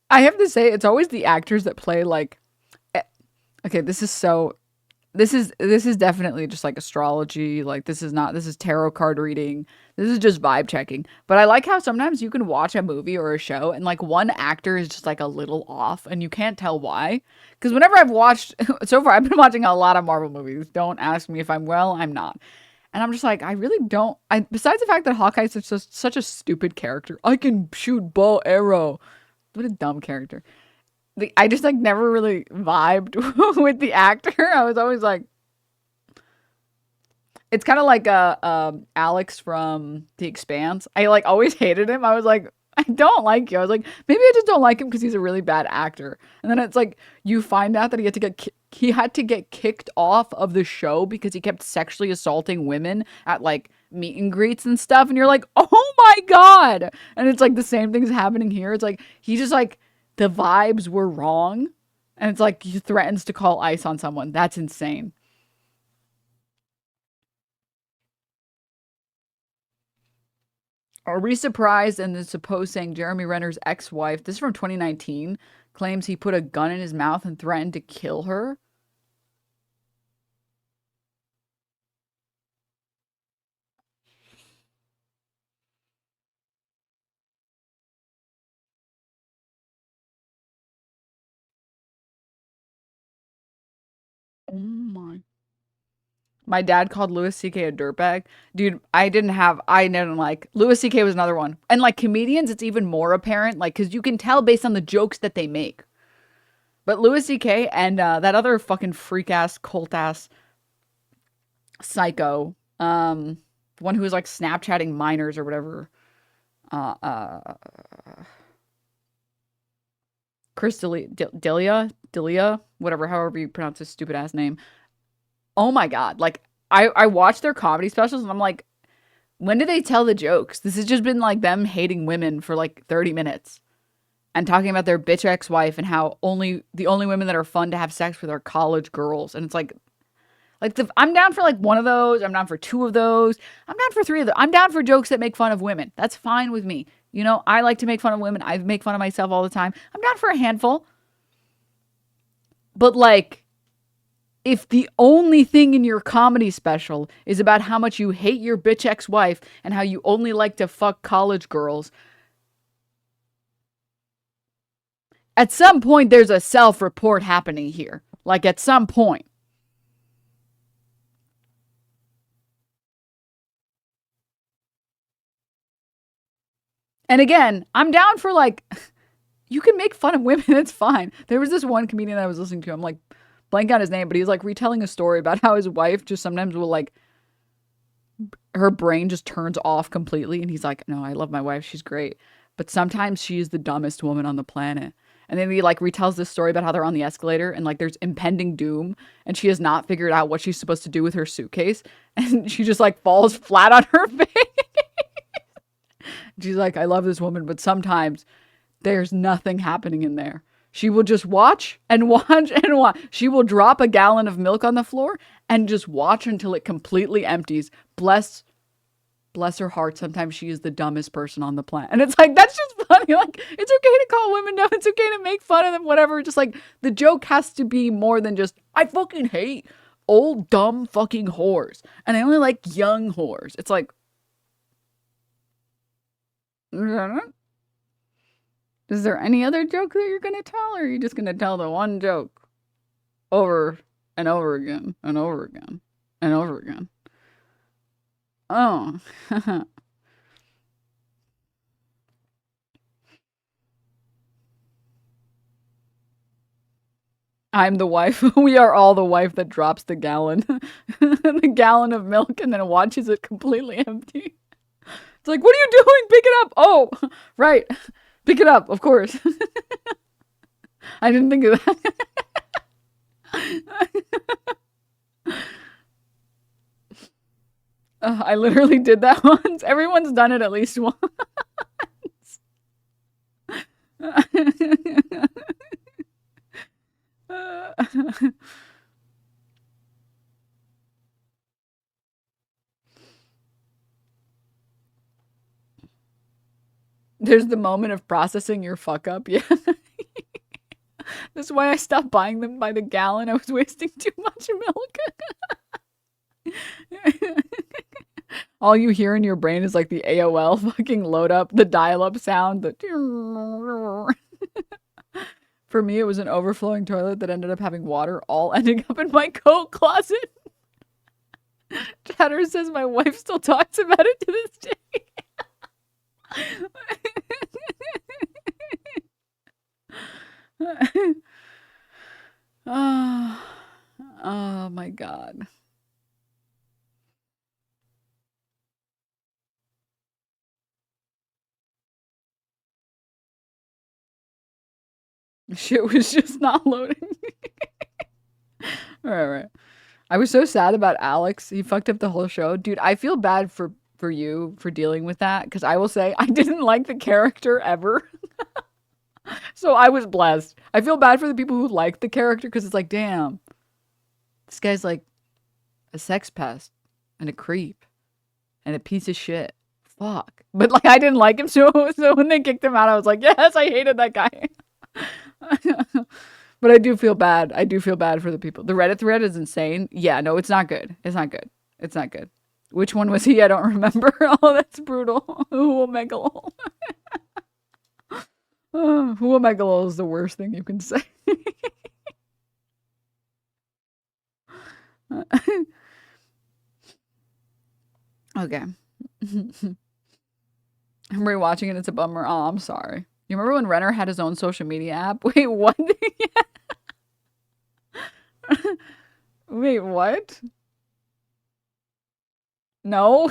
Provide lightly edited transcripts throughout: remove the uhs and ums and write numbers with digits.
I have to say, it's always the actors that play like, eh, okay, this is definitely just like astrology. Like this is not, this is tarot card reading. This is just vibe checking. But I like how sometimes you can watch a movie or a show and like one actor is just like a little off and you can't tell why. Because whenever I've watched so far, I've been watching a lot of Marvel movies. Don't ask me if I'm well, I'm not. And I'm just like, I really don't. I besides the fact that Hawkeye's such a stupid character. I can shoot bow arrow. What a dumb character. I just like never really vibed with the actor. I was always like, it's kind of like Alex from The Expanse. I like always hated him. I was like, I don't like you. I was like, maybe I just don't like him because he's a really bad actor. And then it's like you find out that he had to get kicked off of the show because he kept sexually assaulting women at like meet and greets and stuff. And you're like, oh my god! And it's like the same thing's happening here. It's like he just like the vibes were wrong, and it's like he threatens to call ICE on someone. That's insane. Are we surprised? And the supposed saying Jeremy Renner's ex-wife, this is from 2019, claims he put a gun in his mouth and threatened to kill her. Oh my. My dad called Louis C.K. a dirtbag. Dude, I didn't like. Louis C.K. was another one. And like comedians, it's even more apparent, like, because you can tell based on the jokes that they make. But Louis C.K. and that other fucking freak ass, cult ass psycho, one who was like Snapchatting minors or whatever, uh, uh, Chris Delia, whatever, however you pronounce his stupid ass name. Oh my god! Like I watched their comedy specials and I'm like, when do they tell the jokes? This has just been like them hating women for like 30 minutes and talking about their bitch ex-wife and how the only women that are fun to have sex with are college girls. And it's like I'm down for like one of those. I'm down for two of those. I'm down for three of them. I'm down for jokes that make fun of women. That's fine with me. You know, I like to make fun of women. I make fun of myself all the time. I'm down for a handful. But like, if the only thing in your comedy special is about how much you hate your bitch ex-wife and how you only like to fuck college girls, at some point there's a self-report happening here. Like at some point. And again, I'm down for like you can make fun of women, it's fine. There was this one comedian that I was listening to. I'm like blank out his name, but he's like retelling a story about how his wife just sometimes will like her brain just turns off completely and he's like, "No, I love my wife. She's great. But sometimes she is the dumbest woman on the planet." And then he like retells this story about how they're on the escalator and like there's impending doom and she has not figured out what she's supposed to do with her suitcase and she just like falls flat on her face. She's like, "I love this woman, but sometimes there's nothing happening in there. She will just watch and watch and watch. She will drop a gallon of milk on the floor and just watch until it completely empties. Bless her heart. Sometimes she is the dumbest person on the planet." And it's like, that's just funny. Like, it's okay to call women dumb. It's okay to make fun of them, whatever. Just like the joke has to be more than just, I fucking hate old dumb fucking whores. And I only like young whores. It's like, is there any other joke that you're gonna tell, or are you just gonna tell the one joke over and over again and over again and over again? Oh, I'm the wife. We are all the wife that drops the gallon, the gallon of milk, and then watches it completely empty. It's like, what are you doing? Pick it up. Oh, right. Pick it up, of course. I didn't think of that. I literally did that once. Everyone's done it at least once. There's the moment of processing your fuck up. Yeah. That's why I stopped buying them by the gallon. I was wasting too much milk. All you hear in your brain is like the AOL fucking load up, the dial-up sound. For me, it was an overflowing toilet that ended up having water all ending up in my coat closet. Chatter says my wife still talks about it to this day. Oh my God. Shit was just not loading. Right. I was so sad about Alex. He fucked up the whole show. Dude, I feel bad for you for dealing with that, because I will say I didn't like the character ever. So I was blessed. I feel bad for the people who like the character, because it's like, damn, this guy's like a sex pest and a creep and a piece of shit. Fuck. But like, I didn't like him, so when they kicked him out, I was like, yes, I hated that guy. But I do feel bad. I do feel bad for the people. The Reddit thread is insane. Yeah, no, it's not good. It's not good. It's not good. Which one was he? I don't remember. Oh, that's brutal. Who-o-megalol. Who-o-megalol is the worst thing you can say. Okay. I'm rewatching it. It's a bummer. Oh, I'm sorry. You remember when Renner had his own social media app? Wait, what? Wait, what? No?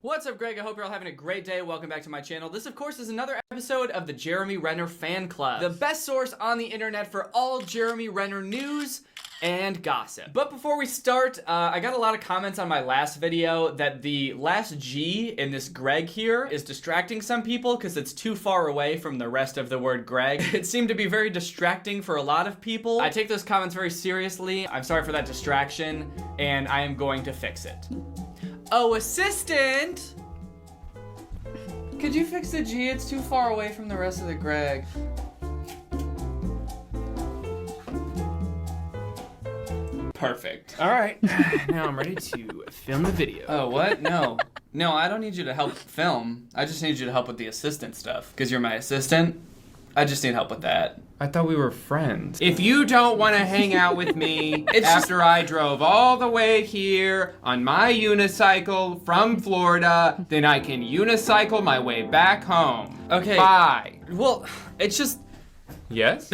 What's up, Greg? I hope you're all having a great day. Welcome back to my channel. This, of course, is another episode of the Jeremy Renner Fan Club, the best source on the internet for all Jeremy Renner news and gossip. But before we start, I got a lot of comments on my last video that the last G in this Greg here is distracting some people because it's too far away from the rest of the word Greg. It seemed to be very distracting for a lot of people. I take those comments very seriously. I'm sorry for that distraction, and I am going to fix it. Oh, assistant! Could you fix the G? It's too far away from the rest of the Greg. Perfect. All right, now I'm ready to film the video. Oh, what? No. No, I don't need you to help film. I just need you to help with the assistant stuff. Because you're my assistant. I just need help with that. I thought we were friends. If you don't want to hang out with me after I drove all the way here on my unicycle from Florida, then I can unicycle my way back home. Okay. Bye. Well, it's just... Yes?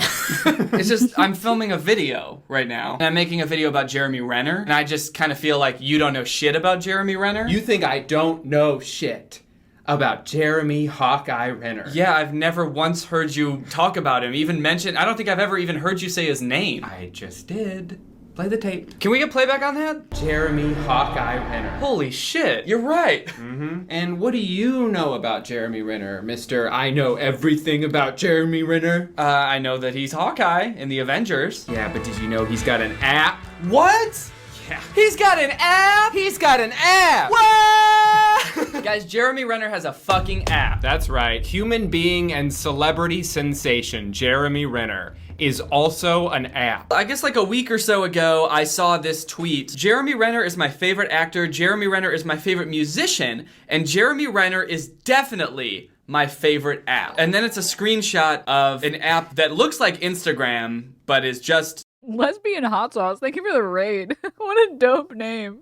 It's just, I'm filming a video right now. And I'm making a video about Jeremy Renner. And I just kind of feel like you don't know shit about Jeremy Renner. You think I don't know shit about Jeremy Hawkeye Renner? Yeah, I've never once heard you talk about him, even mention. I don't think I've ever even heard you say his name. I just did. Play the tape. Can we get playback on that? Jeremy Hawkeye Renner. Holy shit, you're right. Mm-hmm. And what do you know about Jeremy Renner, Mr. I know everything about Jeremy Renner? I know that he's Hawkeye in the Avengers. Yeah, but did you know he's got an app? What? Yeah. He's got an app? He's got an app! What? Guys, Jeremy Renner has a fucking app. That's right. Human being and celebrity sensation Jeremy Renner is also an app. I guess like a week or so ago, I saw this tweet. Jeremy Renner is my favorite actor, Jeremy Renner is my favorite musician, and Jeremy Renner is definitely my favorite app. And then it's a screenshot of an app that looks like Instagram, but is just... Lesbian hot sauce. Thank you for the raid. What a dope name.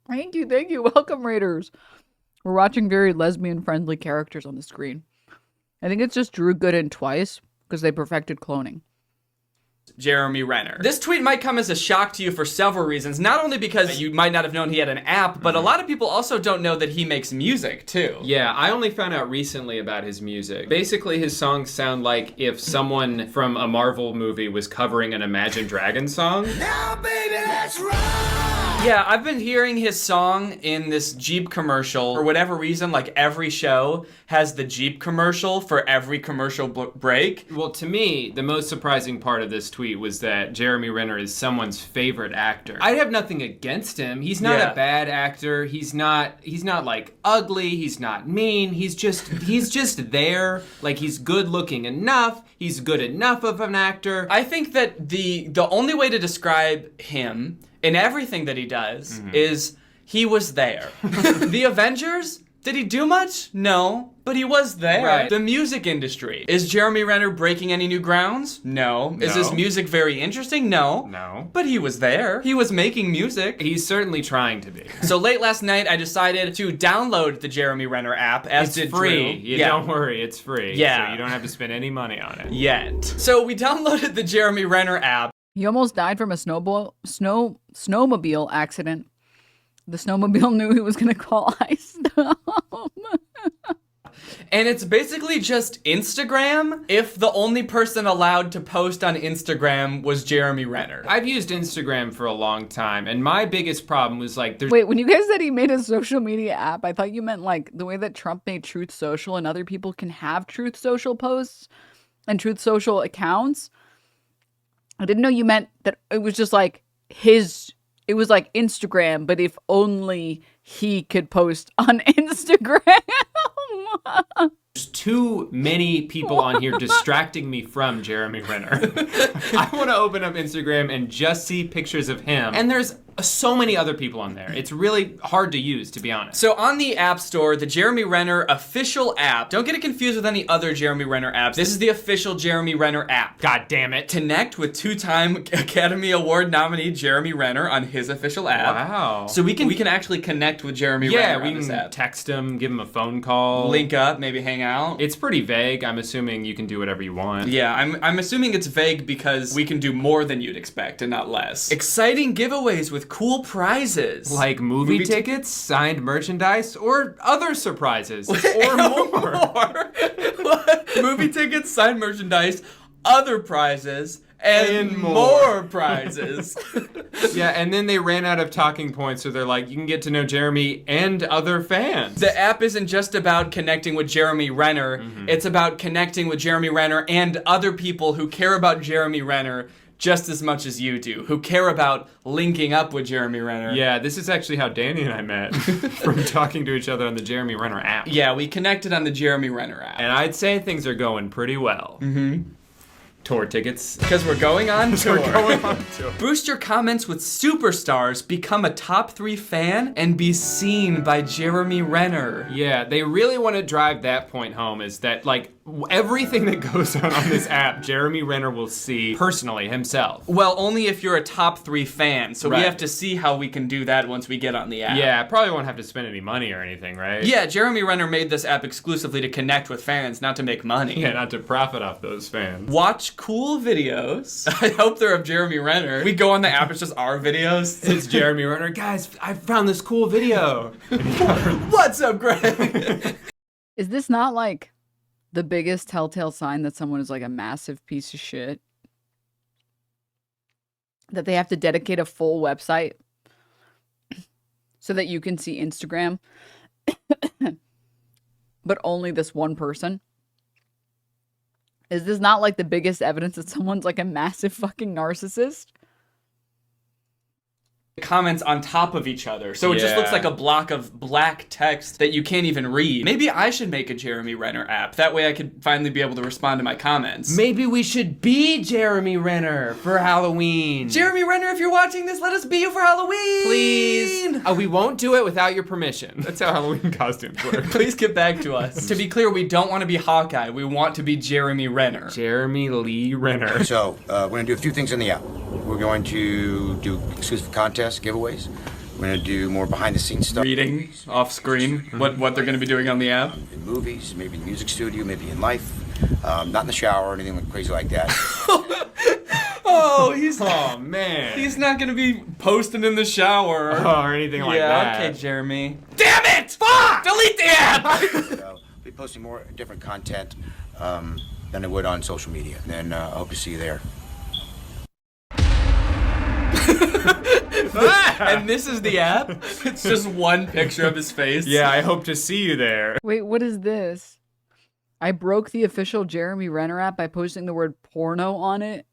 Thank you. Welcome, raiders. We're watching very lesbian-friendly characters on the screen. I think it's just Drew Gooden twice, because they perfected cloning. Jeremy Renner. This tweet might come as a shock to you for several reasons. Not only because you might not have known he had an app, but a lot of people also don't know that he makes music, too. Yeah, I only found out recently about his music. Basically, his songs sound like if someone from a Marvel movie was covering an Imagine Dragons song. Now, baby, let's ride! Yeah, I've been hearing his song in this Jeep commercial. For whatever reason, like every show has the Jeep commercial for every commercial break. Well, to me, the most surprising part of this tweet was that Jeremy Renner is someone's favorite actor. I have nothing against him. He's not a bad actor. He's not like ugly. He's not mean. He's just there. Like, he's good looking enough. He's good enough of an actor. I think that the only way to describe him in everything that he does is he was there. The Avengers, did he do much? No, but he was there. Right. The music industry, is Jeremy Renner breaking any new grounds? No. Is his music very interesting? No. No. But he was there. He was making music. He's certainly trying to be. So late last night, I decided to download the Jeremy Renner app, as did free. Drew. Don't worry, it's free. Yeah. So you don't have to spend any money on it. Yet. So we downloaded the Jeremy Renner app. He almost died from a snowmobile accident. The snowmobile knew he was going to call Ice Storm. And it's basically just Instagram if the only person allowed to post on Instagram was Jeremy Renner. I've used Instagram for a long time, and my biggest problem was like, there's Wait, when you guys said he made a social media app, I thought you meant like the way that Trump made Truth Social and other people can have Truth Social posts and Truth Social accounts. I didn't know you meant that it was just like it was like Instagram, but if only he could post on Instagram. There's too many people on here distracting me from Jeremy Renner. I want to open up Instagram and just see pictures of him. And there's so many other people on there. It's really hard to use, to be honest. So on the App Store, the Jeremy Renner official app, don't get it confused with any other Jeremy Renner apps. This is the official Jeremy Renner app. God damn it. Connect with two-time Academy Award nominee Jeremy Renner on his official app. Wow. So we can actually connect with Jeremy Renner on this app. Text him, give him a phone call. Link up, maybe hang out. It's pretty vague. I'm assuming you can do whatever you want. Yeah, I'm assuming it's vague because we can do more than you'd expect and not less. Exciting giveaways with cool prizes. Like movie tickets, signed merchandise, or other surprises. Or more. Movie tickets, signed merchandise, other prizes, and more prizes. Yeah, and then they ran out of talking points, so they're like, you can get to know Jeremy and other fans. The app isn't just about connecting with Jeremy Renner, it's about connecting with Jeremy Renner and other people who care about Jeremy Renner just as much as you do, who care about linking up with Jeremy Renner. Yeah, this is actually how Danny and I met, from talking to each other on the Jeremy Renner app. Yeah, we connected on the Jeremy Renner app. And I'd say things are going pretty well. Tour tickets. Because we're going on tour. We're going on tour. Boost your comments with superstars, become a top 3 fan, and be seen by Jeremy Renner. Yeah, they really want to drive that point home, is that, like, everything that goes on this app, Jeremy Renner will see personally himself. Well, only if you're a top 3 fan, so Right. we have to see how we can do that once we get on the app. Yeah, I probably won't have to spend any money or anything, right? Yeah, Jeremy Renner made this app exclusively to connect with fans, not to make money. Yeah, not to profit off those fans. Watch cool videos. I hope they're of Jeremy Renner. We go on the app, it's just our videos. It's Jeremy Renner. Guys, I found this cool video. What's up, Greg? Is this not like the biggest telltale sign that someone is like a massive piece of shit? That they have to dedicate a full website so that you can see Instagram, but only this one person? Is this not like the biggest evidence that someone's like a massive fucking narcissist? Comments on top of each other, so it just looks like a block of black text that you can't even read. Maybe I should make a Jeremy Renner app. That way I could finally be able to respond to my comments. Maybe we should be Jeremy Renner for Halloween. Jeremy Renner, if you're watching this, let us be you for Halloween! Please. We won't do it without your permission. That's how Halloween costumes work. Please get back to us. To be clear, we don't want to be Hawkeye. We want to be Jeremy Renner. Jeremy Lee Renner. So, we're going to do a few things in the app. We're going to do exclusive contests, giveaways. We're going to do more behind-the-scenes stuff. Reading off screen what they're going to be doing on the app. In movies, maybe in the music studio, maybe in life. Not in the shower or anything crazy like that. Oh, man. He's not going to be posting in the shower. Or anything like that. Yeah, okay, Jeremy. Damn it! Fuck! Delete the app! So, we'll be posting more different content than I would on social media. And I hope to see you there. And this is the app? It's just one picture of his face. Yeah, I hope to see you there. Wait, what is this? I broke the official Jeremy Renner app by posting the word porno on it.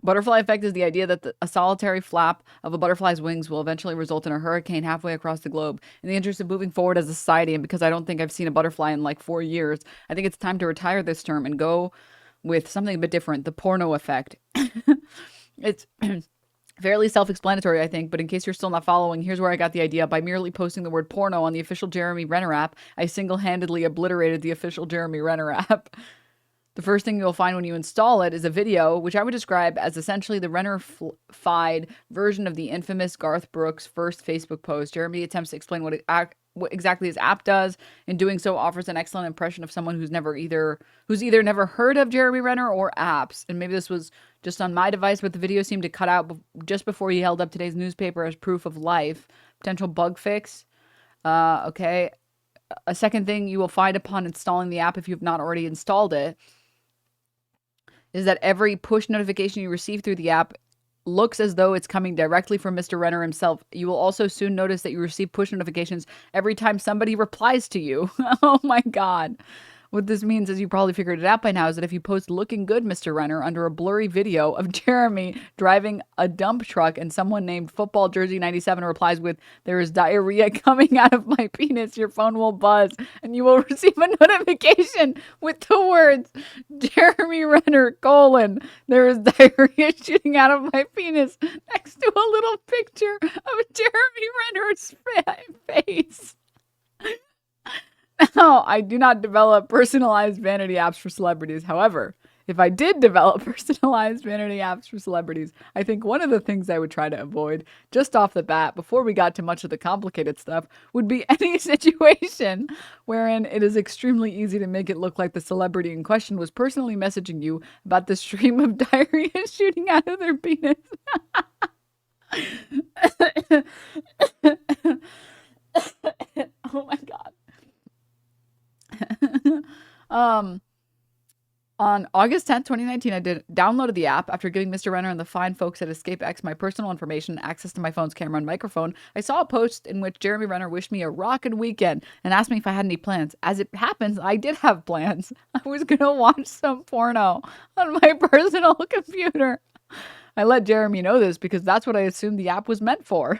Butterfly effect is the idea that a solitary flap of a butterfly's wings will eventually result in a hurricane halfway across the globe. In the interest of moving forward as a society, and because I don't think I've seen a butterfly in like 4 years, I think it's time to retire this term and go with something a bit different, the porno effect. It's fairly self-explanatory, I think, but in case you're still not following, here's where I got the idea. By merely posting the word porno on the official Jeremy Renner app, I single-handedly obliterated the official Jeremy Renner app. The first thing you'll find when you install it is a video, which I would describe as essentially the Renner-fied version of the infamous Garth Brooks' first Facebook post. Jeremy attempts to explain what exactly his app does. In doing so, offers an excellent impression of someone who's either never heard of Jeremy Renner or apps. And maybe this was just on my device, but the video seemed to cut out just before he held up today's newspaper as proof of life. Potential bug fix. Okay. A second thing you will find upon installing the app, if you've not already installed it, is that every push notification you receive through the app looks as though it's coming directly from Mr. Renner himself. You will also soon notice that you receive push notifications every time somebody replies to you. Oh my God. What this means, as you probably figured it out by now, is that if you post "looking good, Mr. Renner" under a blurry video of Jeremy driving a dump truck and someone named Football Jersey 97 replies with "there is diarrhea coming out of my penis," your phone will buzz and you will receive a notification with the words "Jeremy Renner, there is diarrhea shooting out of my penis," next to a little picture of Jeremy Renner's face. No, I do not develop personalized vanity apps for celebrities. However, if I did develop personalized vanity apps for celebrities, I think one of the things I would try to avoid just off the bat, before we got to much of the complicated stuff, would be any situation wherein it is extremely easy to make it look like the celebrity in question was personally messaging you about the stream of diarrhea shooting out of their penis. Oh my God. On August 10th, 2019, I downloaded the app after giving Mr. Renner and the fine folks at EscapeX my personal information, access to my phone's camera and microphone. I saw a post in which Jeremy Renner wished me a rockin' weekend and asked me if I had any plans. As it happens, I did have plans. I was gonna watch some porno on my personal computer. I let Jeremy know this because that's what I assumed the app was meant for.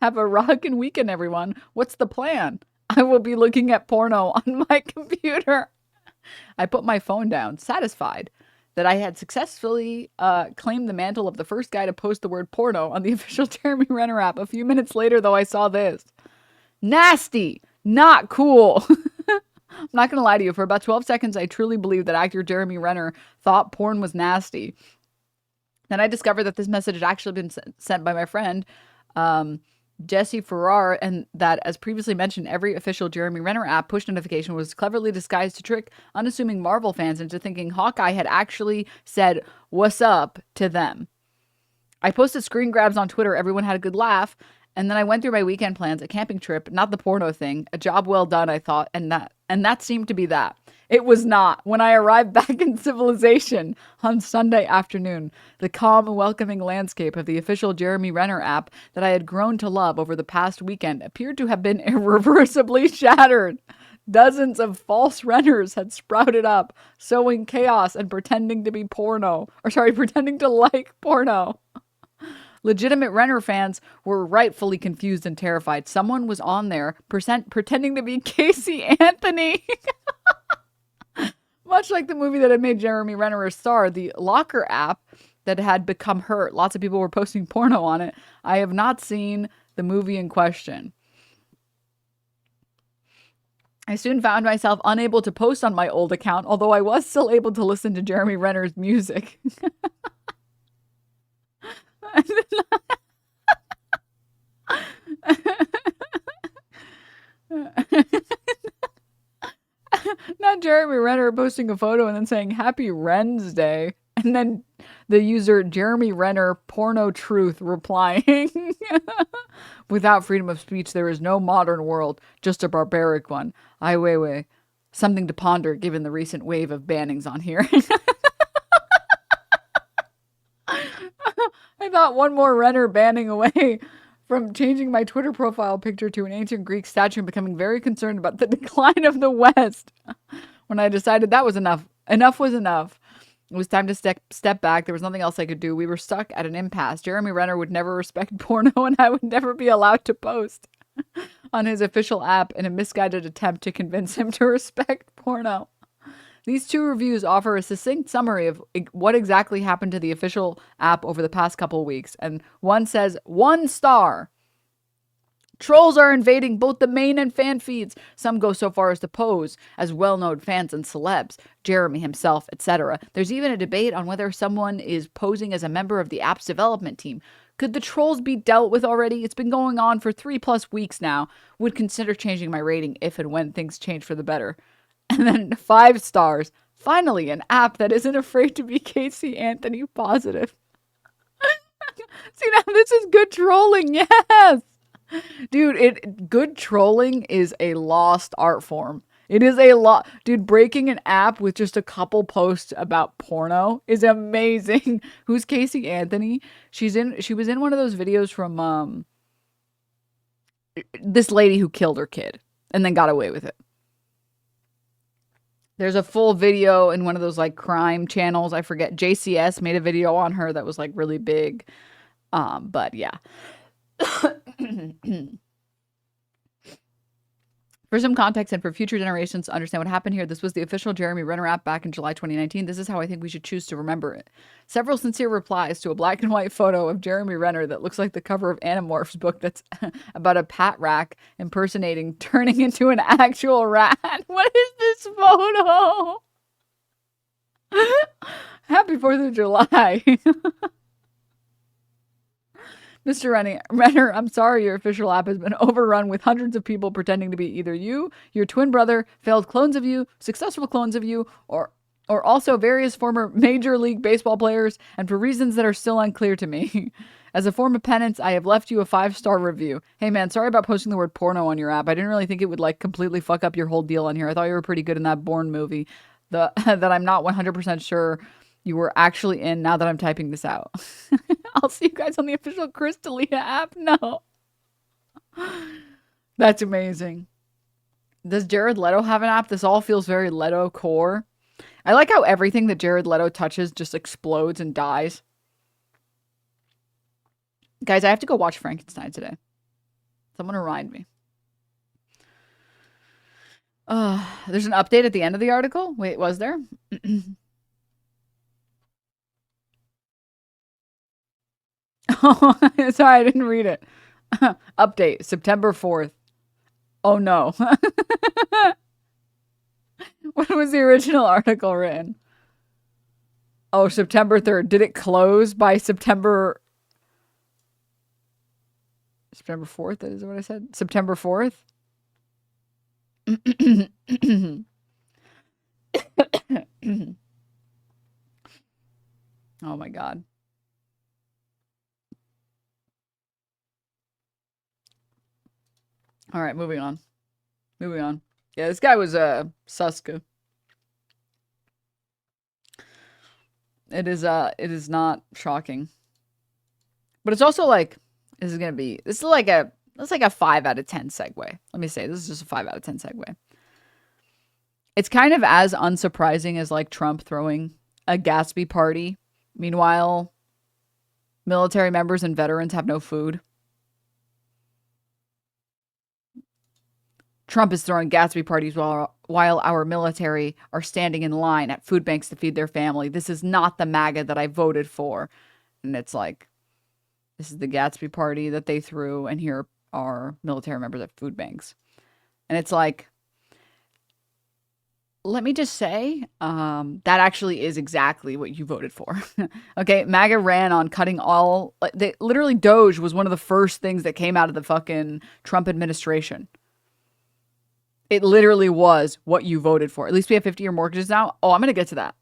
Have a rockin' weekend, everyone. What's the plan? I will be looking at porno on my computer. I put my phone down, satisfied that I had successfully claimed the mantle of the first guy to post the word porno on the official Jeremy Renner app. A few minutes later, though, I saw this. Nasty. Not cool. I'm not going to lie to you. For about 12 seconds, I truly believed that actor Jeremy Renner thought porn was nasty. Then I discovered that this message had actually been sent by my friend, Jesse Farrar, and that, as previously mentioned, every official Jeremy Renner app push notification was cleverly disguised to trick unassuming Marvel fans into thinking Hawkeye had actually said "what's up" to them. I posted screen grabs on Twitter. Everyone had a good laugh. And then I went through my weekend plans, a camping trip, not the porno thing. A job well done, I thought, and that seemed to be that. It was not. When I arrived back in civilization on Sunday afternoon, the calm and welcoming landscape of the official Jeremy Renner app that I had grown to love over the past weekend appeared to have been irreversibly shattered. Dozens of false Renners had sprouted up, sowing chaos and pretending to like porno. Legitimate Renner fans were rightfully confused and terrified. Someone was on there pretending to be Casey Anthony. Much like the movie that had made Jeremy Renner a star, the Locker app that had become Hurt. Lots of people were posting porno on it. I have not seen the movie in question. I soon found myself unable to post on my old account, although I was still able to listen to Jeremy Renner's music. Not Jeremy Renner posting a photo and then saying Happy Wren's Day, and then the user Jeremy Renner Porno Truth replying, "Without freedom of speech, there is no modern world, just a barbaric one. Ai Weiwei. Something to ponder given the recent wave of bannings on here." I thought one more Renner banning away from changing my Twitter profile picture to an ancient Greek statue and becoming very concerned about the decline of the West. When I decided that was enough. Enough was enough. It was time to step back. There was nothing else I could do. We were stuck at an impasse. Jeremy Renner would never respect porno, and I would never be allowed to post on his official app in a misguided attempt to convince him to respect porno. These two reviews offer a succinct summary of what exactly happened to the official app over the past couple of weeks. And one says, 1 star. Trolls are invading both the main and fan feeds. Some go so far as to pose as well-known fans and celebs, Jeremy himself, etc. There's even a debate on whether someone is posing as a member of the app's development team. Could the trolls be dealt with already? It's been going on for 3+ weeks now. Would consider changing my rating if and when things change for the better. And then 5 stars. Finally, an app that isn't afraid to be Casey Anthony positive. See, now this is good trolling. Yes. Dude, good trolling is a lost art form. It is a lot. Dude, breaking an app with just a couple posts about porno is amazing. Who's Casey Anthony? She was in one of those videos from this lady who killed her kid and then got away with it. There's a full video in one of those like crime channels. I forget. JCS made a video on her that was like really big. But yeah. For some context and for future generations to understand what happened here, this was the official Jeremy Renner app back in July 2019. This is how I think we should choose to remember it. Several sincere replies to a black and white photo of Jeremy Renner that looks like the cover of Animorphs book that's about a pat rack impersonating turning into an actual rat. What is this photo? Happy 4th of July. Mr. Renner, I'm sorry your official app has been overrun with hundreds of people pretending to be either you, your twin brother, failed clones of you, successful clones of you, or also various former Major League Baseball players, and for reasons that are still unclear to me. As a form of penance, I have left you a 5-star review. Hey man, sorry about posting the word porno on your app. I didn't really think it would like completely fuck up your whole deal on here. I thought you were pretty good in that Bourne movie. That I'm not 100% sure you were actually in now that I'm typing this out. I'll see you guys on the official Crystalia app. No. That's amazing. Does Jared Leto have an app? This all feels very Leto core. I like how everything that Jared Leto touches just explodes and dies. Guys, I have to go watch Frankenstein today. Someone remind me. There's an update at the end of the article. Wait, was there? Oh, sorry, I didn't read it. Update, September 4th. Oh no. When was the original article written? Oh, September 3rd. Did it close by September 4th? Is what I said? September 4th? Oh my God. All right, moving on. Moving on. Yeah, this guy was Suska. It is not shocking. But it's also like this is like a 5 out of 10 segue. Let me say this is just a 5 out of 10 segue. It's kind of as unsurprising as like Trump throwing a Gatsby party. Meanwhile, military members and veterans have no food. Trump is throwing Gatsby parties while our military are standing in line at food banks to feed their family. This is not the MAGA that I voted for. And it's like, this is the Gatsby party that they threw, and here are military members at food banks. And it's like, let me just say, that actually is exactly what you voted for. Okay, MAGA ran on cutting all, literally Doge was one of the first things that came out of the fucking Trump administration. It literally was what you voted for. At least we have 50-year mortgages now. Oh, I'm going to get to that.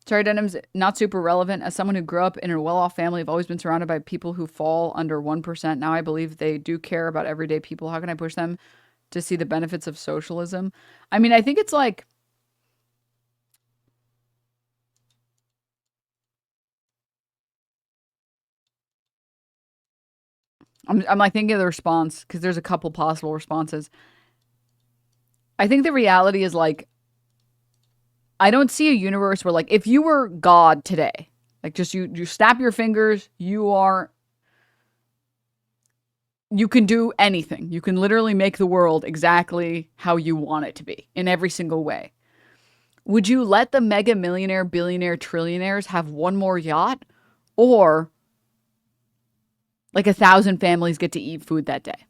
Sorry, Denims, not super relevant. As someone who grew up in a well-off family, I've always been surrounded by people who fall under 1%. Now I believe they do care about everyday people. How can I push them to see the benefits of socialism? I mean, I think it's like, I'm like thinking of the response because there's a couple possible responses. I think the reality is like, I don't see a universe where like, if you were God today, like just you snap your fingers, you can do anything. You can literally make the world exactly how you want it to be in every single way. Would you let the mega millionaire, billionaire, trillionaires have one more yacht, or like 1,000 families get to eat food that day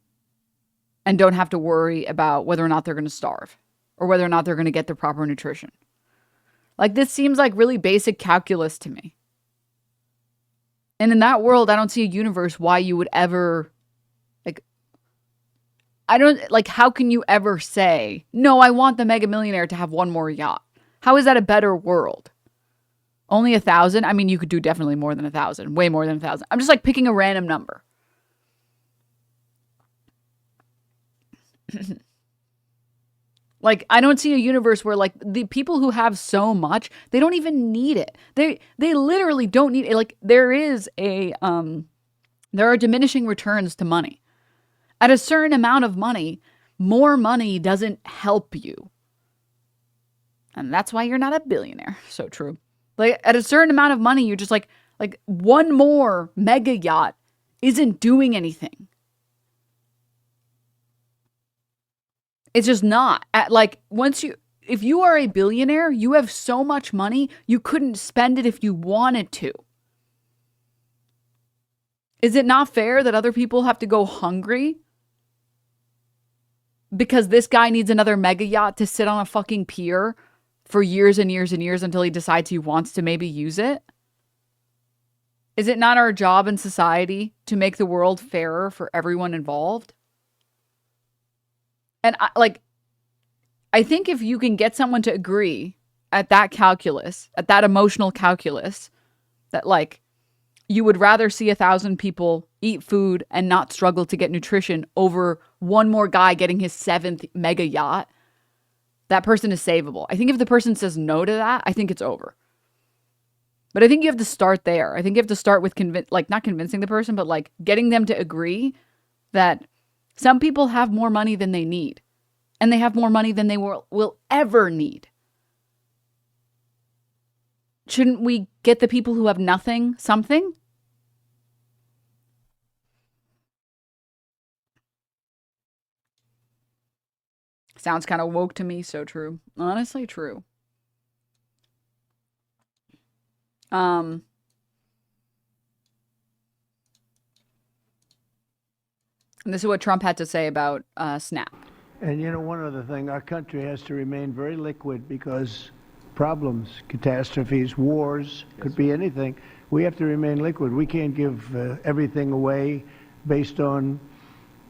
and don't have to worry about whether or not they're going to starve or whether or not they're going to get the proper nutrition? Like, this seems like really basic calculus to me. And in that world, I don't see a universe why you would ever, like, I don't, like, how can you ever say, no, I want the mega millionaire to have one more yacht? How is that a better world? Only 1,000? I mean, you could do definitely more than 1,000, way more than 1,000. I'm just like picking a random number. Like, I don't see a universe where, like, the people who have so much, they don't even need it. They literally don't need it. Like, there are diminishing returns to money. At a certain amount of money, more money doesn't help you. And that's why you're not a billionaire. So true. Like, at a certain amount of money, you're just like one more mega yacht isn't doing anything. It's just not. If you are a billionaire, you have so much money, you couldn't spend it if you wanted to. Is it not fair that other people have to go hungry because this guy needs another mega yacht to sit on a fucking pier for years and years and years until he decides he wants to maybe use it? Is it not our job in society to make the world fairer for everyone involved? And I think if you can get someone to agree at that calculus, at that emotional calculus, that like you would rather see 1,000 people eat food and not struggle to get nutrition over one more guy getting his 7th mega yacht, that person is savable. I think if the person says no to that, I think it's over. But I think you have to start there. I think you have to start with not convincing the person, but like getting them to agree that some people have more money than they need, and they have more money than they will ever need. Shouldn't we get the people who have nothing something? Sounds kind of woke to me. So true. Honestly, true. And this is what Trump had to say about SNAP. And you know, one other thing, our country has to remain very liquid because problems, catastrophes, wars, could be anything. We have to remain liquid. We can't give everything away based on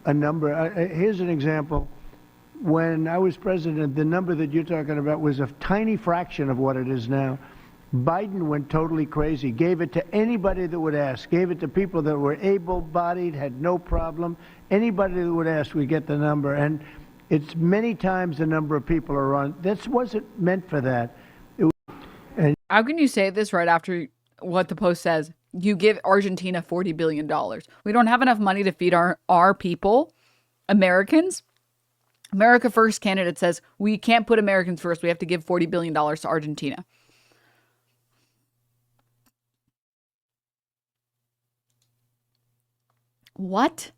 a number. Here's an example. When I was president, the number that you're talking about was a tiny fraction of what it is now. Biden went totally crazy, gave it to anybody that would ask, gave it to people that were able-bodied, had no problem. Anybody that would ask, we get the number. And it's many times the number of people are on. This wasn't meant for that. How can you say this right after what the Post says? You give Argentina $40 billion. We don't have enough money to feed our people, Americans. America First candidate says we can't put Americans first. We have to give $40 billion to Argentina. What?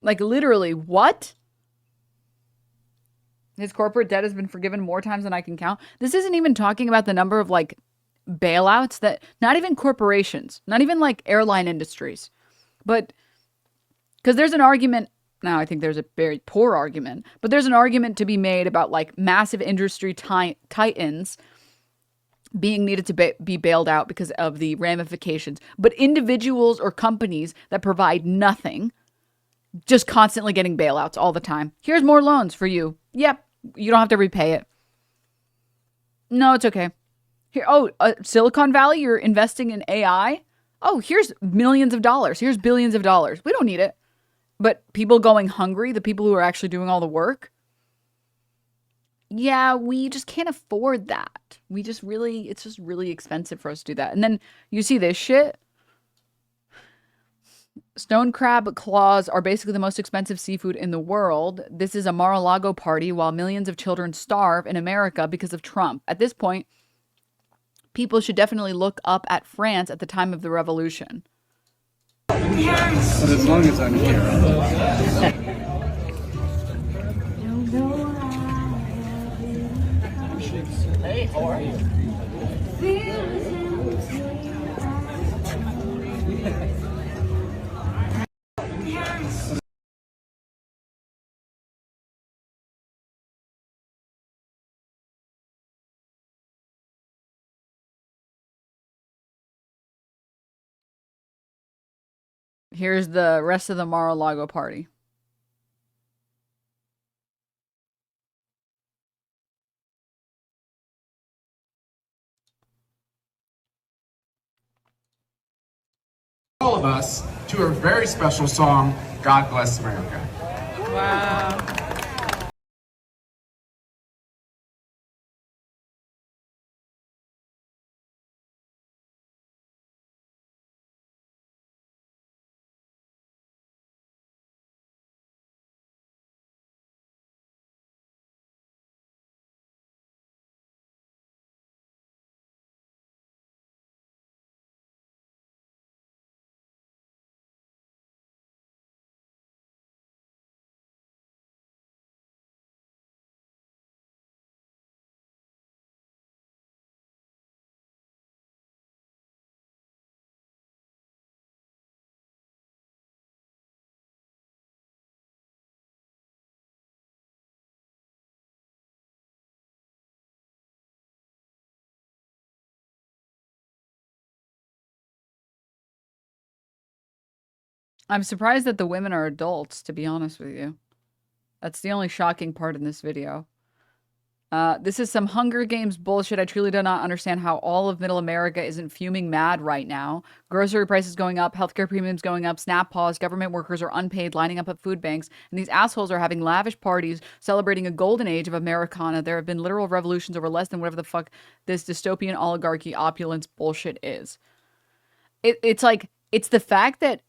Like literally, what? His corporate debt has been forgiven more times than I can count. This isn't even talking about the number of like bailouts that not even corporations, not even like airline industries, but because there's an argument. Now I think there's a very poor argument, but there's an argument to be made about like massive industry titans being needed to be bailed out because of the ramifications. But individuals or companies that provide nothing just constantly getting bailouts all the time. Here's more loans for you. Yep, you don't have to repay it. No, it's okay. Here, Silicon Valley, you're investing in AI. Oh, here's millions of dollars. Here's billions of dollars. We don't need it. But people going hungry, the people who are actually doing all the work, yeah, we just can't afford that. It's just really expensive for us to do that. And then you see this shit. Stone crab claws are basically the most expensive seafood in the world. This is a Mar-a-Lago party while millions of children starve in America because of Trump. At this point, people should definitely look up at France at the time of the revolution. But as long as I'm here. Hey, how are you? Here's the rest of the Mar-a-Lago party. All of us to a very special song, God Bless America. Wow. I'm surprised that the women are adults, to be honest with you. That's the only shocking part in this video. This is some Hunger Games bullshit. I truly do not understand how all of Middle America isn't fuming mad right now. Grocery prices going up, healthcare premiums going up, SNAP pause, government workers are unpaid, lining up at food banks, and these assholes are having lavish parties celebrating a golden age of Americana. There have been literal revolutions over less than whatever the fuck this dystopian oligarchy opulence bullshit is. It's like, it's the fact that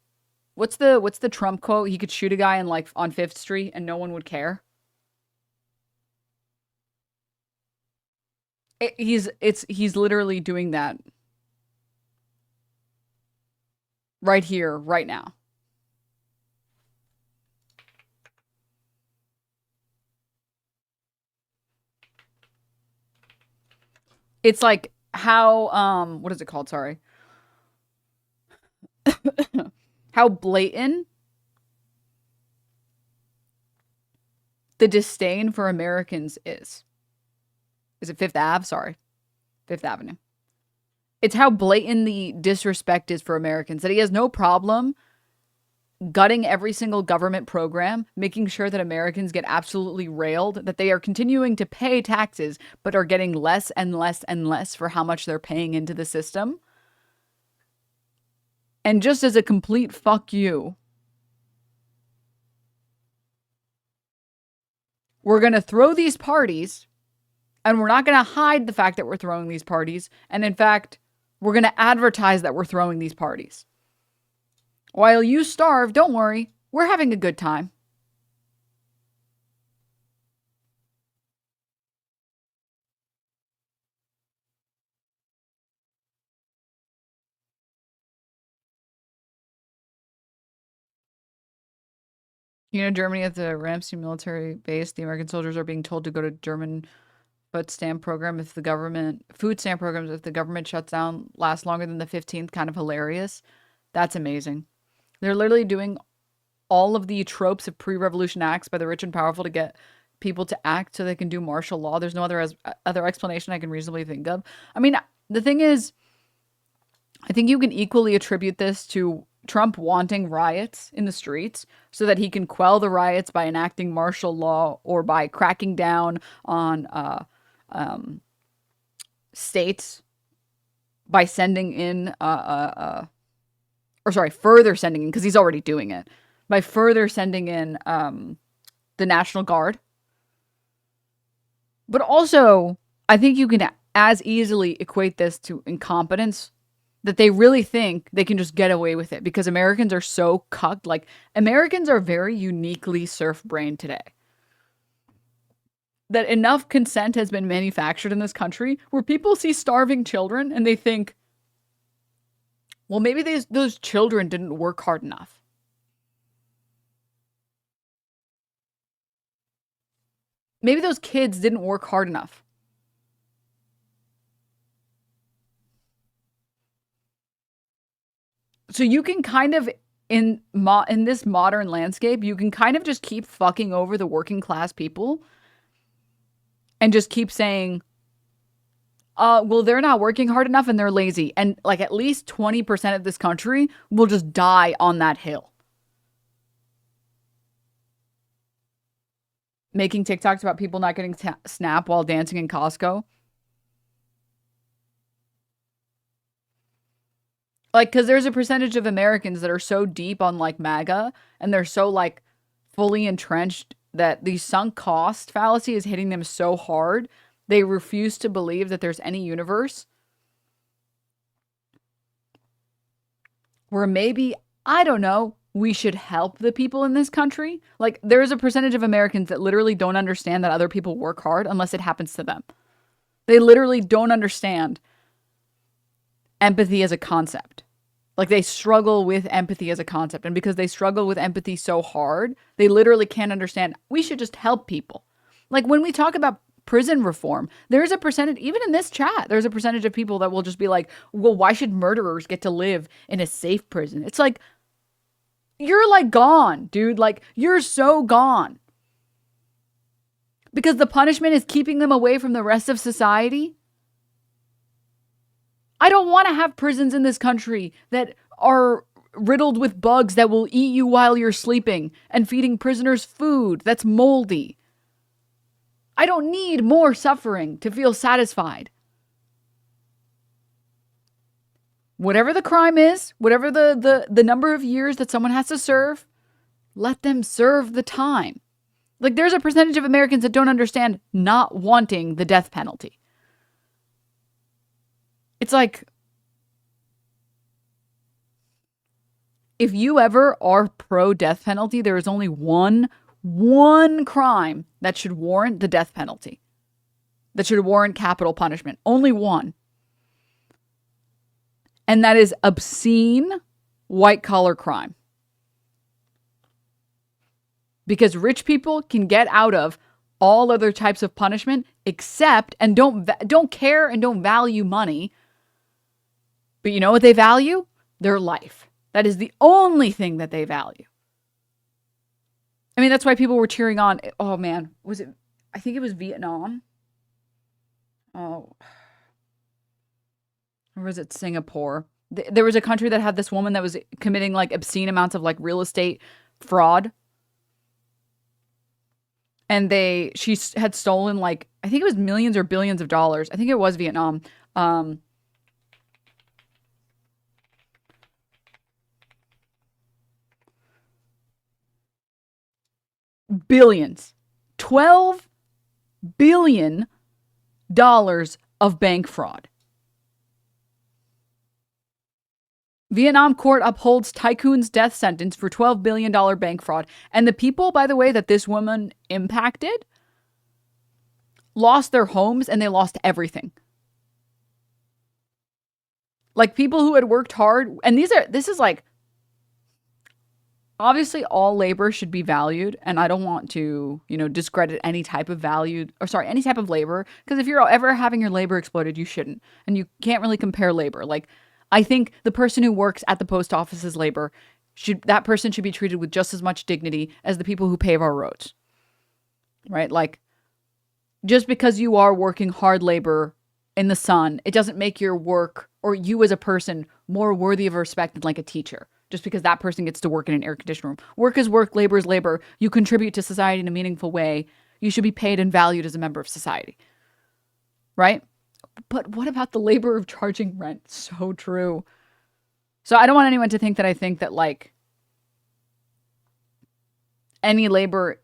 what's the Trump quote? He could shoot a guy on 5th Street and no one would care. He's literally doing that right here, right now. It's like how what is it called? Sorry. How blatant the disdain for Americans is. Is it Fifth Ave? Sorry. Fifth Avenue. It's how blatant the disrespect is for Americans, that he has no problem gutting every single government program, making sure that Americans get absolutely railed, that they are continuing to pay taxes, but are getting less and less and less for how much they're paying into the system. And just as a complete fuck you, we're going to throw these parties, and we're not going to hide the fact that we're throwing these parties. And in fact, we're going to advertise that we're throwing these parties. While you starve, don't worry, we're having a good time. You know, Germany at the Ramsey military base, the American soldiers are being told to go to German food stamp programs if the government shuts down lasts longer than the 15th. Kind of hilarious. That's amazing. They're literally doing all of the tropes of pre-revolution acts by the rich and powerful to get people to act so they can do martial law. There's no other explanation I can reasonably think of. I mean, the thing is, I think you can equally attribute this to Trump wanting riots in the streets so that he can quell the riots by enacting martial law or by cracking down on states by sending in, further sending in, because he's already doing it, by further sending in the National Guard. But also, I think you can as easily equate this to incompetence, that they really think they can just get away with it because Americans are so cucked. Like, Americans are very uniquely surf-brained today. That enough consent has been manufactured in this country where people see starving children and they think, well, maybe those children didn't work hard enough. Maybe those kids didn't work hard enough. So you can kind of, in this modern landscape, you can kind of just keep fucking over the working class people and just keep saying, well, they're not working hard enough and they're lazy. And like at least 20% of this country will just die on that hill. Making TikToks about people not getting Snap while dancing in Costco. Like, because there's a percentage of Americans that are so deep on like MAGA and they're so like fully entrenched that the sunk cost fallacy is hitting them so hard, they refuse to believe that there's any universe where maybe, I don't know, we should help the people in this country. Like, there's a percentage of Americans that literally don't understand that other people work hard unless it happens to them. They literally don't understand empathy as a concept. Like, they struggle with empathy as a concept. And because they struggle with empathy so hard, they literally can't understand, we should just help people. Like, when we talk about prison reform, there's a percentage, even in this chat, there's a percentage of people that will just be like, well, why should murderers get to live in a safe prison? It's like, you're like gone, dude. Like, you're so gone. Because the punishment is keeping them away from the rest of society. I don't want to have prisons in this country that are riddled with bugs that will eat you while you're sleeping and feeding prisoners food that's moldy. I don't need more suffering to feel satisfied. Whatever the crime is, whatever the number of years that someone has to serve, let them serve the time. Like, there's a percentage of Americans that don't understand not wanting the death penalty. It's like, if you ever are pro-death penalty, there is only one crime that should warrant the death penalty. That should warrant capital punishment. Only one. And that is obscene white-collar crime. Because rich people can get out of all other types of punishment except, and don't care and don't value money. But you know what they value? Their life. That is the only thing that they value. I mean, that's why people were cheering on. Oh, man. Was it? I think it was Vietnam. Oh. Or was it Singapore? There was a country that had this woman that was committing like obscene amounts of like real estate fraud. And she had stolen like, I think it was millions or billions of dollars. I think it was Vietnam. Billions. $12 billion of bank fraud. Vietnam court upholds tycoon's death sentence for $12 billion bank fraud. And the people, by the way, that this woman impacted lost their homes and they lost everything. Like, people who had worked hard, and this is like, obviously all labor should be valued, and I don't want to, discredit any type of any type of labor, because if you're ever having your labor exploited, you shouldn't. And you can't really compare labor. Like, I think the person who works at the post office's labor, that person should be treated with just as much dignity as the people who pave our roads. Right? Like, just because you are working hard labor in the sun, it doesn't make your work or you as a person more worthy of respect than like a teacher. just because that person gets to work in an air conditioned room. Work is work, labor is labor. You contribute to society in a meaningful way. You should be paid and valued as a member of society. Right? But what about the labor of charging rent? So true. So I don't want anyone to think that I think that like any labor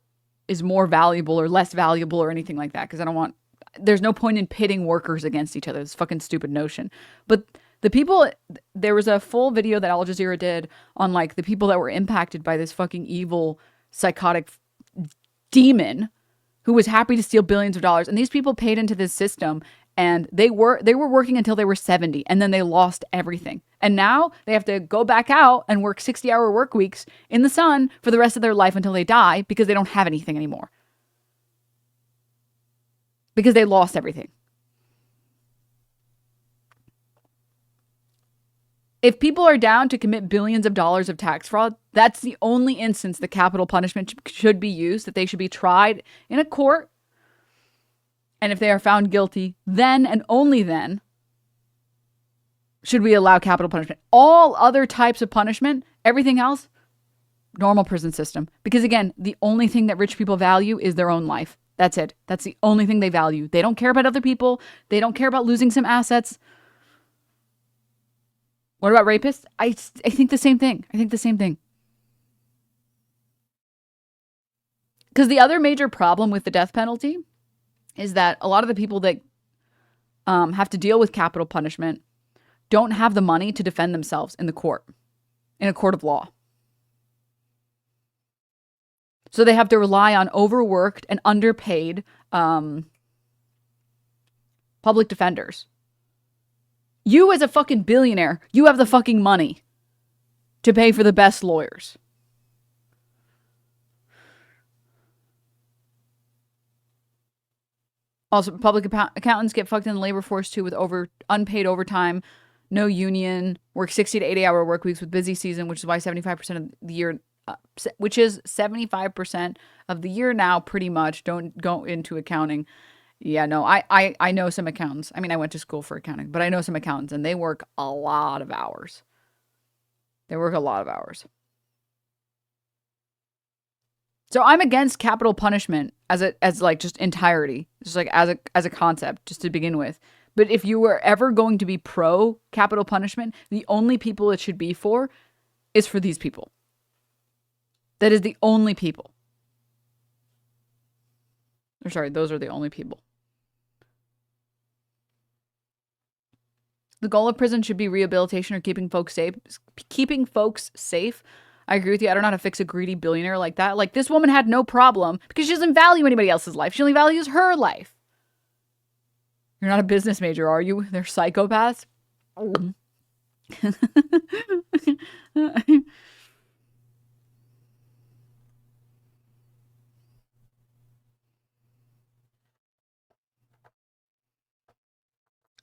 is more valuable or less valuable or anything like that. Because I don't want, there's no point in pitting workers against each other. It's a fucking stupid notion. But the people, there was a full video that Al Jazeera did on like the people that were impacted by this fucking evil, psychotic demon who was happy to steal billions of dollars. And these people paid into this system and they were working until they were 70 and then they lost everything. And now they have to go back out and work 60-hour work weeks in the sun for the rest of their life until they die because they don't have anything anymore. Because they lost everything. If people are down to commit billions of dollars of tax fraud, that's the only instance the capital punishment should be used, that they should be tried in a court. And if they are found guilty, then and only then should we allow capital punishment. All other types of punishment, everything else, normal prison system. Because again, the only thing that rich people value is their own life. That's it. That's the only thing they value. They don't care about other people. They don't care about losing some assets. What about rapists? I think the same thing. I think the same thing. Because the other major problem with the death penalty is that a lot of the people that have to deal with capital punishment don't have the money to defend themselves in a court of law. So they have to rely on overworked and underpaid public defenders. You as a fucking billionaire, you have the fucking money to pay for the best lawyers. Also, public accountants get fucked in the labor force too with unpaid overtime, no union, work 60 to 80-hour work weeks with busy season, which is why 75% of the year, which is 75% of the year now, pretty much. Don't go into accounting. Yeah, no, I know some accountants. I mean, I went to school for accounting, but I know some accountants and they work a lot of hours. They work a lot of hours. So I'm against capital punishment as like just entirety, just like as a concept, just to begin with. But if you were ever going to be pro capital punishment, the only people it should be for is for these people. That is the only people. Or sorry, those are the only people. The goal of prison should be rehabilitation or keeping folks safe. Keeping folks safe. I agree with you. I don't know how to fix a greedy billionaire like that. Like, this woman had no problem because she doesn't value anybody else's life. She only values her life. You're not a business major, are you? They're psychopaths.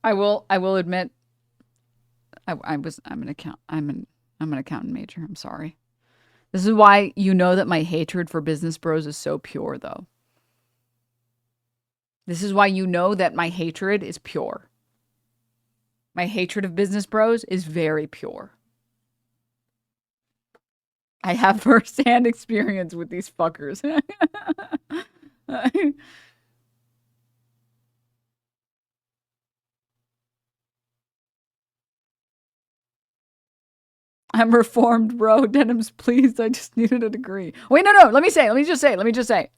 I will admit I'm an accountant major. I'm sorry. This is why you know that my hatred for business bros is so pure, though. This is why you know that my hatred is pure. My hatred of business bros is very pure. I have firsthand experience with these fuckers. I'm reformed, bro. Denims, please. I just needed a degree. Wait, no. Let me just say.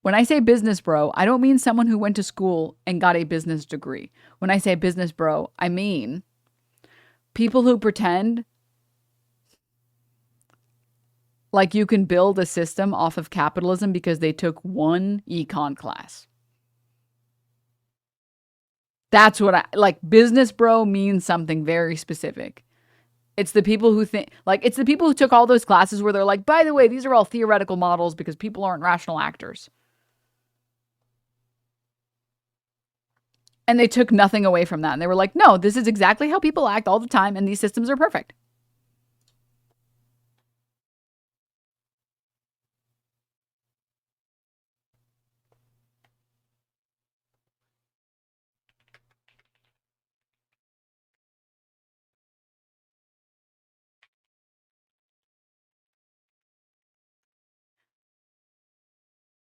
When I say business bro, I don't mean someone who went to school and got a business degree. When I say business bro, I mean people who pretend like you can build a system off of capitalism because they took one econ class. That's what business bro means something very specific. It's the people who it's the people who took all those classes where they're like, by the way, these are all theoretical models because people aren't rational actors. And they took nothing away from that. And they were like, no, this is exactly how people act all the time. And these systems are perfect.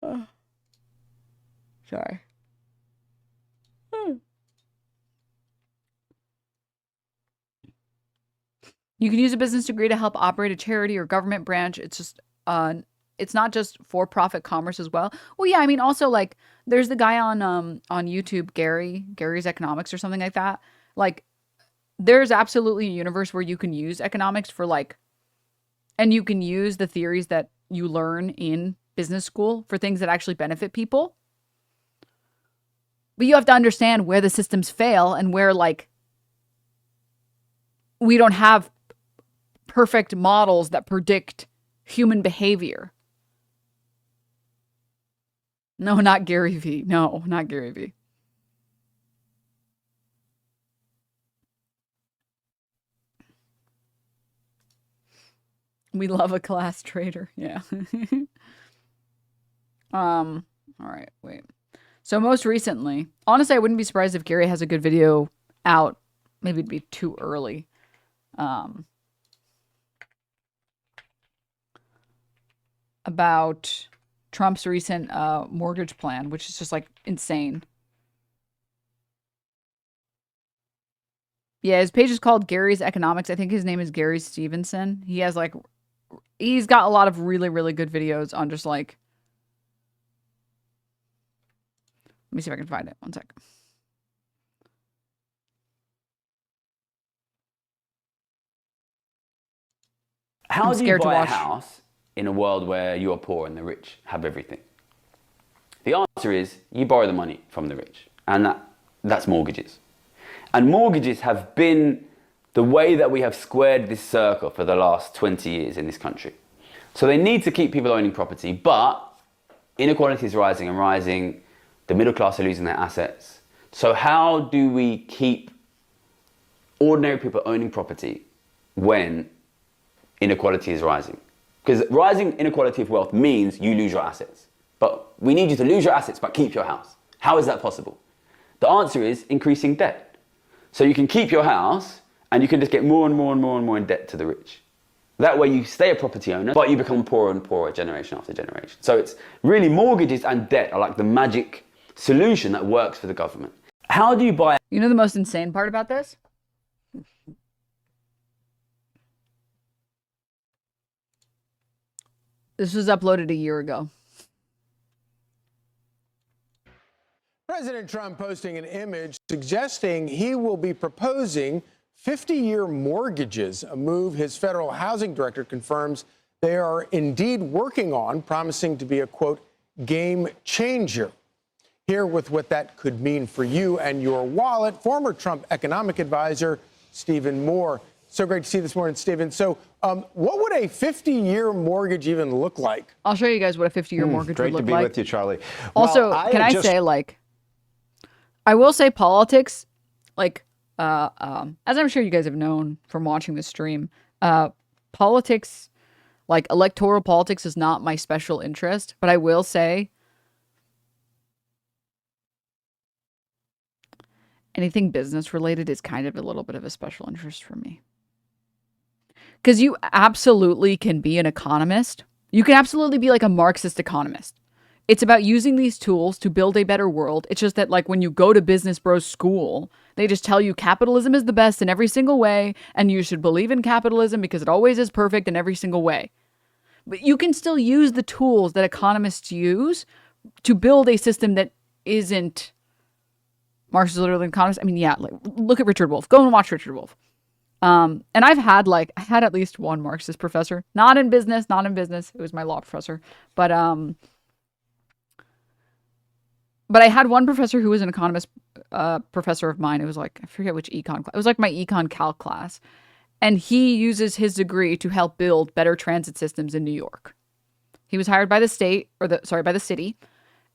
Sorry. You can use a business degree to help operate a charity or government branch. It's not just for-profit commerce as well. Well, yeah, I mean, also like there's the guy on YouTube, Gary's Economics or something like that. Like, there's absolutely a universe where you can use economics for like, and you can use the theories that you learn in business school for things that actually benefit people. But you have to understand where the systems fail and where like we don't have perfect models that predict human behavior. No, not Gary V. No, not Gary V. We love a class trader. Yeah. All right, wait. So most recently, honestly, I wouldn't be surprised if Gary has a good video out. Maybe it'd be too early. About Trump's recent mortgage plan, which is just like insane. Yeah, his page is called Gary's Economics. I think his name is Gary Stevenson. He has like, he's got a lot of really, really good videos on just like, let me see if I can find it. One sec. How do you buy a house in a world where you are poor and the rich have everything? The answer is you borrow the money from the rich, and that's mortgages. And mortgages have been the way that we have squared this circle for the last 20 years in this country. So they need to keep people owning property, but inequality is rising and rising. The middle class are losing their assets. So how do we keep ordinary people owning property when inequality is rising? Because rising inequality of wealth means you lose your assets. But we need you to lose your assets but keep your house. How is that possible? The answer is increasing debt. So you can keep your house and you can just get more and more and more and more in debt to the rich. That way you stay a property owner, but you become poorer and poorer generation after generation. So it's really mortgages and debt are like the magic solution that works for the government. How do you buy? You know the most insane part about this? This was uploaded a year ago. President Trump posting an image suggesting he will be proposing 50-year mortgages, a move his federal housing director confirms they are indeed working on, promising to be a, quote, game changer. Here with what that could mean for you and your wallet, former Trump economic advisor Stephen Moore. So great to see you this morning, Stephen. So what would a 50-year mortgage even look like? I'll show you guys what a 50-year mortgage would look like. Great to be with you, Charlie. Also, well, can I say, like, I will say politics, like, as I'm sure you guys have known from watching the stream, politics, like electoral politics is not my special interest, but I will say anything business related is kind of a little bit of a special interest for me. Because you absolutely can be an economist. You can absolutely be like a Marxist economist. It's about using these tools to build a better world. It's just that like when you go to Business Bros school, they just tell you capitalism is the best in every single way, and you should believe in capitalism because it always is perfect in every single way. But you can still use the tools that economists use to build a system that isn't Marxist literally economist. I mean, yeah, like, look at Richard Wolff. Go and watch Richard Wolff. And I had at least one Marxist professor, not in business. It was my law professor, but I had one professor who was an economist, professor of mine. It was like, I forget which econ class. It was like my econ calc class. And he uses his degree to help build better transit systems in New York. He was hired by the state, by the city.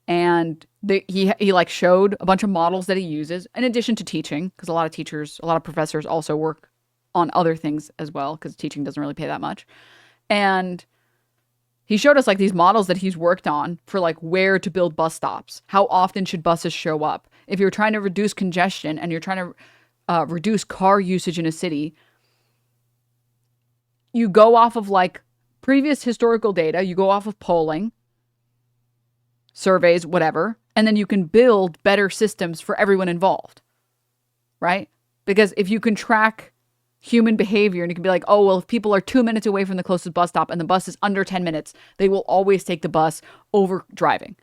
And he like showed a bunch of models that he uses in addition to teaching, because a lot of professors also work on other things as well, because teaching doesn't really pay that much. And he showed us like these models that he's worked on for like where to build bus stops. How often should buses show up? If you're trying to reduce congestion and you're trying to reduce car usage in a city, you go off of like previous historical data, you go off of polling, surveys, whatever, and then you can build better systems for everyone involved, right? Because if you can track human behavior and you can be like, oh, well, if people are 2 minutes away from the closest bus stop and the bus is under 10 minutes, they will always take the bus over driving.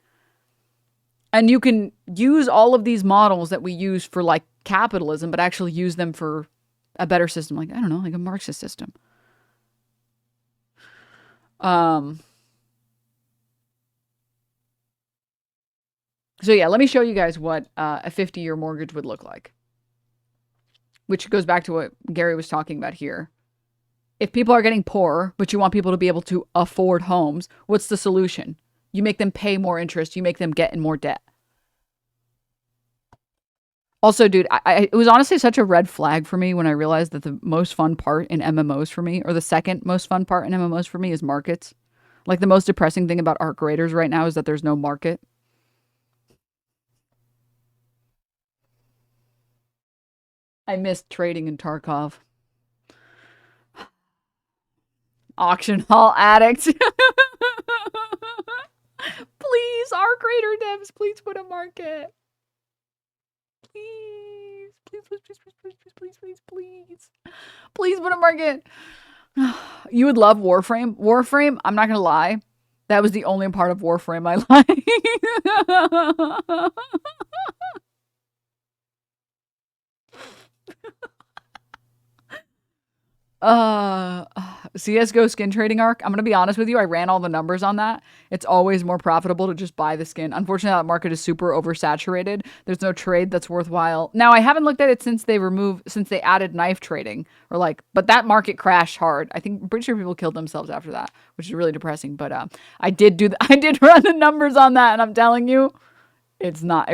And you can use all of these models that we use for like capitalism, but actually use them for a better system. Like, I don't know, like a Marxist system. So yeah, let me show you guys what a 50-year mortgage would look like. Which goes back to what Gary was talking about here. If people are getting poorer, but you want people to be able to afford homes, what's the solution? You make them pay more interest. You make them get in more debt. Also, dude, it was honestly such a red flag for me when I realized that the most fun part in MMOs for me, or the second most fun part in MMOs for me, is markets. Like, the most depressing thing about ARC Raiders right now is that there's no market. I missed trading in Tarkov. Auction hall addict. Please, ARC Raider devs, please put a market. Please. Please put a market. You would love Warframe. Warframe, I'm not going to lie. That was the only part of Warframe I liked. CSGO skin trading arc. I'm gonna be honest with you. I ran all the numbers on that. It's always more profitable to just buy the skin. Unfortunately, that market is super oversaturated. There's no trade that's worthwhile. Now, I haven't looked at it since they added knife trading, but that market crashed hard. I'm pretty sure people killed themselves after that, which is really depressing. But I did run the numbers on that, and I'm telling you, it's not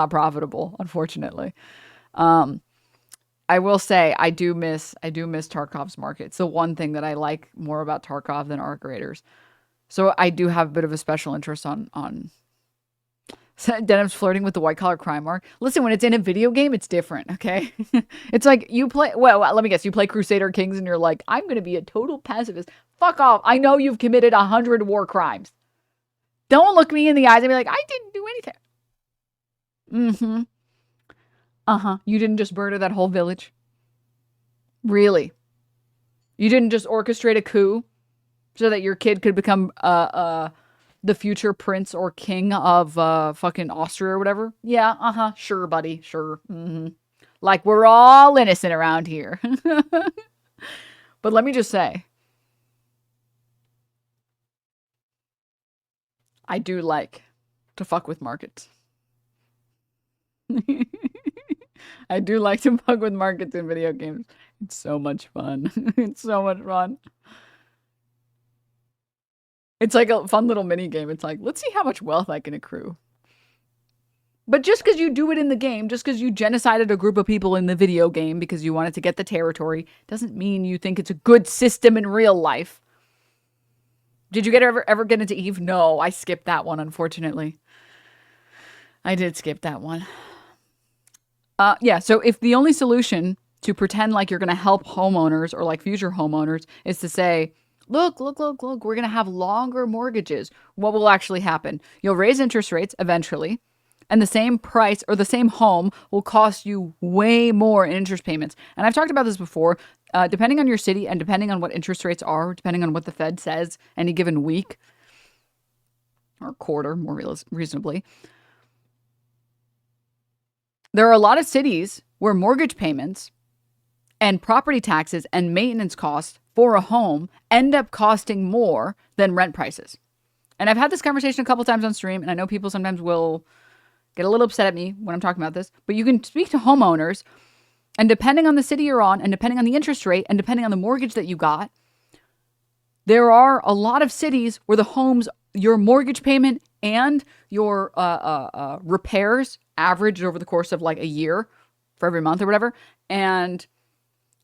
profitable, unfortunately. I will say I do miss Tarkov's market. It's the one thing that I like more about Tarkov than ARC Raiders. So I do have a bit of a special interest on Denims flirting with the white collar crime arc. Listen, when it's in a video game, it's different, okay? It's like you play, well, let me guess, you play Crusader Kings and you're like, I'm going to be a total pacifist. Fuck off. I know you've committed 100 war crimes. Don't look me in the eyes and be like, I didn't do anything. You didn't just murder that whole village? Really? You didn't just orchestrate a coup so that your kid could become the future prince or king of fucking Austria or whatever? Yeah, sure, buddy, sure. Like, we're all innocent around here. But let me just say, I do like to fuck with markets. I do like to fuck with markets in video games. It's so much fun. It's so much fun. It's like a fun little mini game. It's like, let's see how much wealth I can accrue. But just because you do it in the game, just because you genocided a group of people in the video game because you wanted to get the territory, doesn't mean you think it's a good system in real life. Did you ever get into Eve? No, I skipped that one, unfortunately. I did skip that one. Yeah, so if the only solution to pretend like you're going to help homeowners or like future homeowners is to say, look, we're going to have longer mortgages, what will actually happen? You'll raise interest rates eventually, and the same price or the same home will cost you way more in interest payments. And I've talked about this before. Depending on your city and depending on what interest rates are, depending on what the Fed says any given week or quarter, more reasonably, there are a lot of cities where mortgage payments and property taxes and maintenance costs for a home end up costing more than rent prices. And I've had this conversation a couple times on stream, and I know people sometimes will get a little upset at me when I'm talking about this, but you can speak to homeowners, and depending on the city you're on, and depending on the interest rate, and depending on the mortgage that you got, there are a lot of cities where the homes, your mortgage payment and your repairs averaged over the course of like a year for every month or whatever, and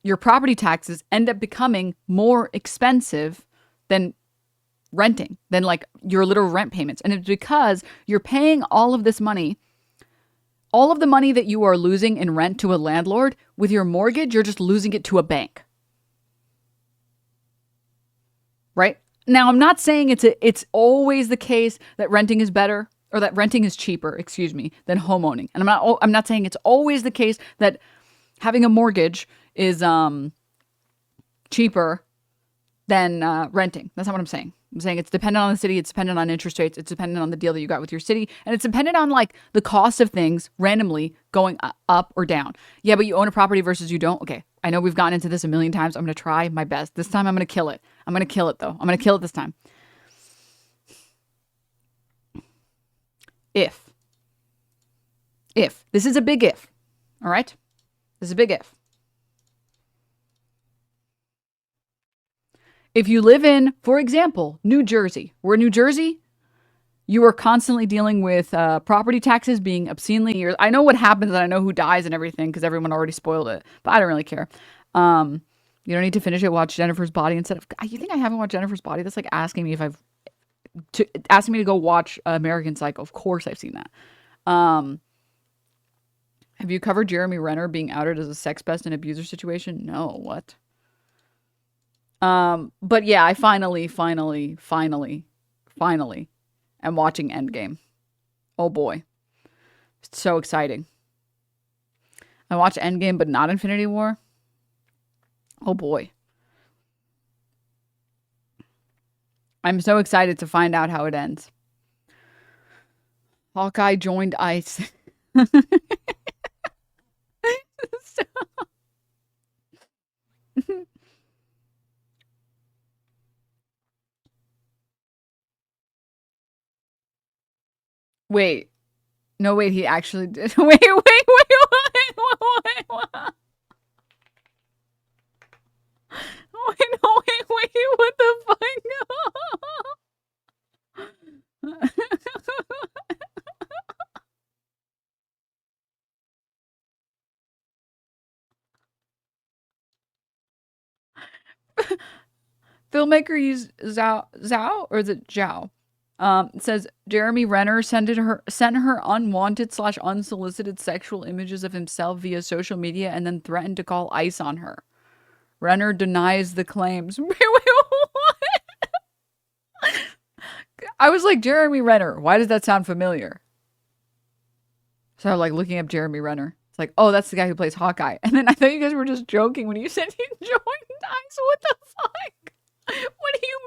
your property taxes end up becoming more expensive than renting, than like your literal rent payments. And it's because you're paying all of this money, all of the money that you are losing in rent to a landlord. With your mortgage, you're just losing it to a bank. Right? Now, I'm not saying it's always the case that renting is better. or that renting is cheaper, excuse me, than homeowning. And I'm not saying it's always the case that having a mortgage is cheaper than renting. That's not what I'm saying. I'm saying it's dependent on the city, it's dependent on interest rates, it's dependent on the deal that you got with your city, and it's dependent on like the cost of things randomly going up or down. Yeah, but you own a property versus you don't. Okay, I know we've gotten into this a million times. I'm going to try my best. This time I'm going to kill it. I'm going to kill it though. I'm going to kill it this time. If. This is a big if. All right? This is a big if. If you live in, for example, New Jersey, where New Jersey, you are constantly dealing with property taxes being obscenely. I know what happens and I know who dies and everything because everyone already spoiled it, but I don't really care. You don't need to finish it. Watch Jennifer's Body instead of. You think I haven't watched Jennifer's Body? That's like asking me asking me to go watch American Psycho. Of course, I've seen that. Have you covered Jeremy Renner being outed as a sex pest and abuser situation? No. What? But yeah, I finally am watching Endgame. Oh boy. It's so exciting. I watched Endgame, but not Infinity War. Oh boy. I'm so excited to find out how it ends. Hawkeye joined ICE. Wait. No, wait, he actually did. Wait. Wait, what the fuck? Filmmaker used Zhao, or is it Zhao? It says Jeremy Renner sent her unwanted / unsolicited sexual images of himself via social media and then threatened to call ICE on her. Renner denies the claims. Wait, what? I was like, Jeremy Renner. Why does that sound familiar? So I'm like looking up Jeremy Renner. It's like, oh, that's the guy who plays Hawkeye. And then I thought you guys were just joking when you said he joined ICE. What the fuck? What do you mean?